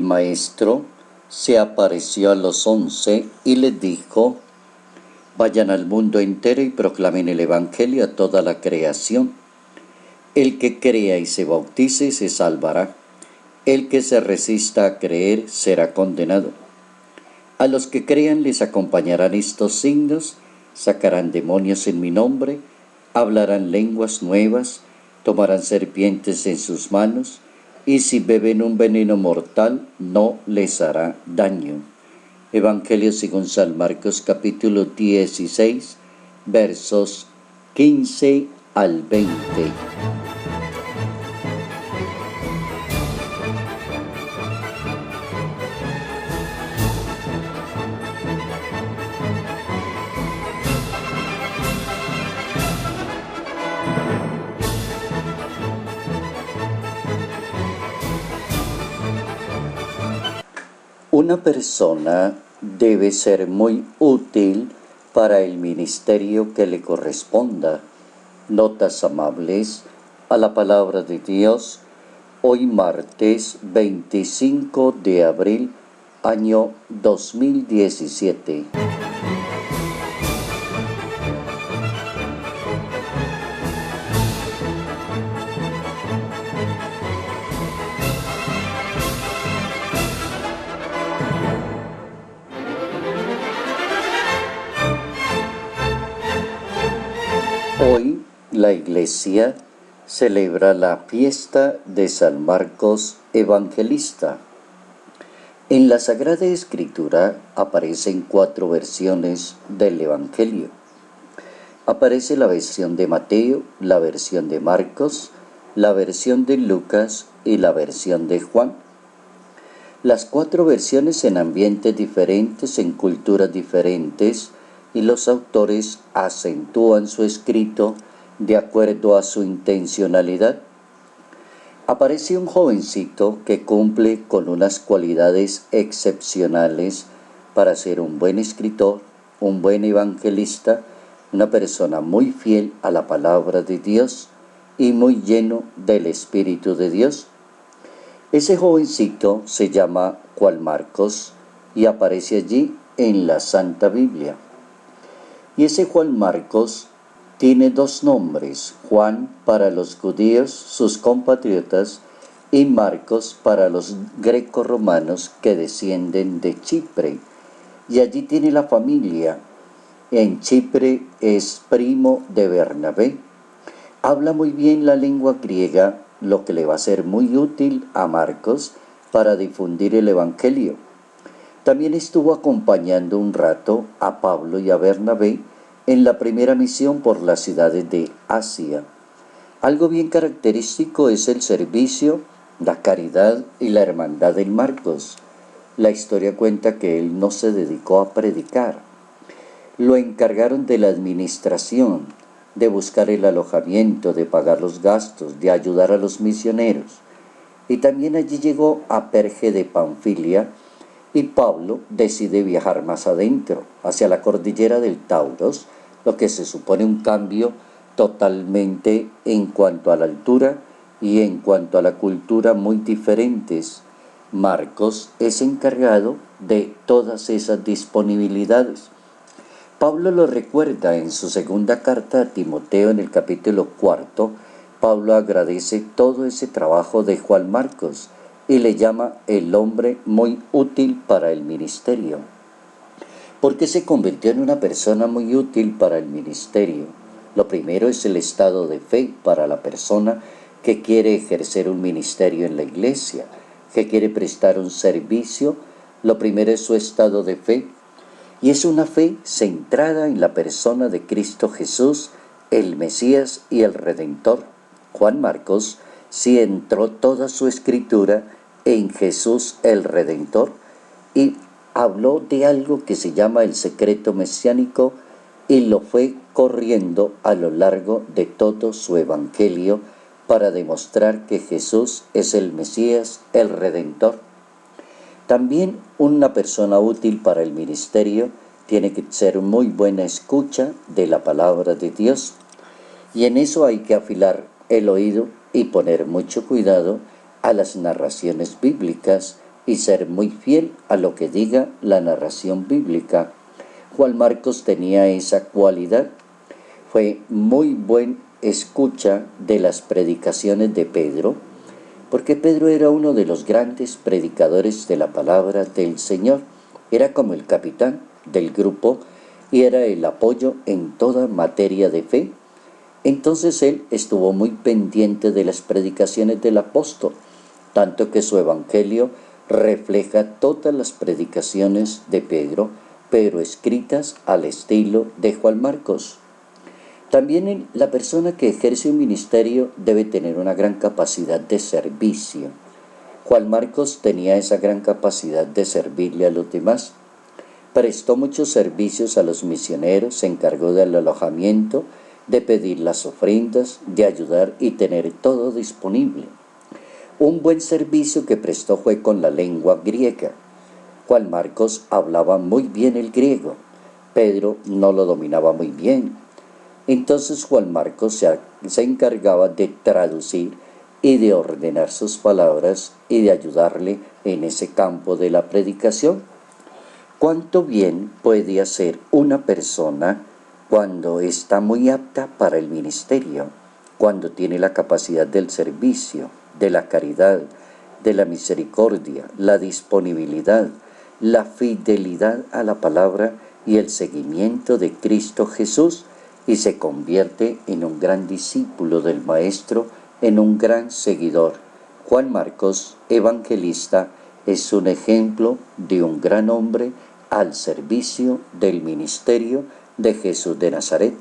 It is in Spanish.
maestro se apareció a los 11 y les dijo: vayan al mundo entero y proclamen el Evangelio a toda la creación. El que crea y se bautice se salvará. El que se resista a creer será condenado. A los que crean les acompañarán estos signos: sacarán demonios en mi nombre, hablarán lenguas nuevas, tomarán serpientes en sus manos, y si beben un veneno mortal no les hará daño. Evangelio según San Marcos, capítulo 16, versos 15 al 20. Una persona debe ser muy útil para el ministerio que le corresponda. Notas amables a la palabra de Dios, hoy martes 25 de abril, año 2017. Hoy la Iglesia celebra la fiesta de San Marcos Evangelista. En la Sagrada Escritura aparecen 4 versiones del Evangelio. Aparece la versión de Mateo, la versión de Marcos, la versión de Lucas y la versión de Juan. Las 4 versiones en ambientes diferentes, en culturas diferentes, y los autores acentúan su escrito de acuerdo a su intencionalidad. Aparece un jovencito que cumple con unas cualidades excepcionales para ser un buen escritor, un buen evangelista, una persona muy fiel a la palabra de Dios y muy lleno del Espíritu de Dios. Ese jovencito se llama Juan Marcos y aparece allí en la Santa Biblia. Y ese Juan Marcos tiene 2 nombres: Juan para los judíos, sus compatriotas, y Marcos para los greco-romanos que descienden de Chipre. Y allí tiene la familia. En Chipre es primo de Bernabé. Habla muy bien la lengua griega, lo que le va a ser muy útil a Marcos para difundir el Evangelio. También estuvo acompañando un rato a Pablo y a Bernabé en la primera misión por las ciudades de Asia. Algo bien característico es el servicio, la caridad y la hermandad en Marcos. La historia cuenta que él no se dedicó a predicar. Lo encargaron de la administración, de buscar el alojamiento, de pagar los gastos, de ayudar a los misioneros. Y también allí llegó a Perge de Panfilia, y Pablo decide viajar más adentro, hacia la cordillera del Tauros, lo que se supone un cambio totalmente en cuanto a la altura y en cuanto a la cultura muy diferentes. Marcos es encargado de todas esas disponibilidades. Pablo lo recuerda en su segunda carta a Timoteo en el capítulo 4. Pablo agradece todo ese trabajo de Juan Marcos y le llama el hombre muy útil para el ministerio. ¿Por qué se convirtió en una persona muy útil para el ministerio? Lo primero es el estado de fe para la persona que quiere ejercer un ministerio en la iglesia, que quiere prestar un servicio. Lo primero es su estado de fe, y es una fe centrada en la persona de Cristo Jesús, el Mesías y el Redentor. Juan Marcos centró toda su escritura en Jesús el Redentor y habló de algo que se llama el secreto mesiánico y lo fue corriendo a lo largo de todo su evangelio para demostrar que Jesús es el Mesías, el Redentor. También una persona útil para el ministerio tiene que ser muy buena escucha de la palabra de Dios, y en eso hay que afilar el oído y poner mucho cuidado a las narraciones bíblicas y ser muy fiel a lo que diga la narración bíblica. Juan Marcos tenía esa cualidad. Fue muy buen escucha de las predicaciones de Pedro, porque Pedro era uno de los grandes predicadores de la palabra del Señor. Era como el capitán del grupo y era el apoyo en toda materia de fe. Entonces él estuvo muy pendiente de las predicaciones del apóstol, tanto que su evangelio refleja todas las predicaciones de Pedro, pero escritas al estilo de Juan Marcos. También la persona que ejerce un ministerio debe tener una gran capacidad de servicio. Juan Marcos tenía esa gran capacidad de servirle a los demás. Prestó muchos servicios a los misioneros, se encargó del alojamiento, de pedir las ofrendas, de ayudar y tener todo disponible. Un buen servicio que prestó fue con la lengua griega. Juan Marcos hablaba muy bien el griego. Pedro no lo dominaba muy bien. Entonces Juan Marcos se encargaba de traducir y de ordenar sus palabras y de ayudarle en ese campo de la predicación. ¿Cuánto bien puede hacer una persona cuando está muy apta para el ministerio, cuando tiene la capacidad del servicio, de la caridad, de la misericordia, la disponibilidad, la fidelidad a la palabra y el seguimiento de Cristo Jesús, y se convierte en un gran discípulo del Maestro, en un gran seguidor? Juan Marcos, evangelista, es un ejemplo de un gran hombre al servicio del ministerio de Jesús de Nazaret.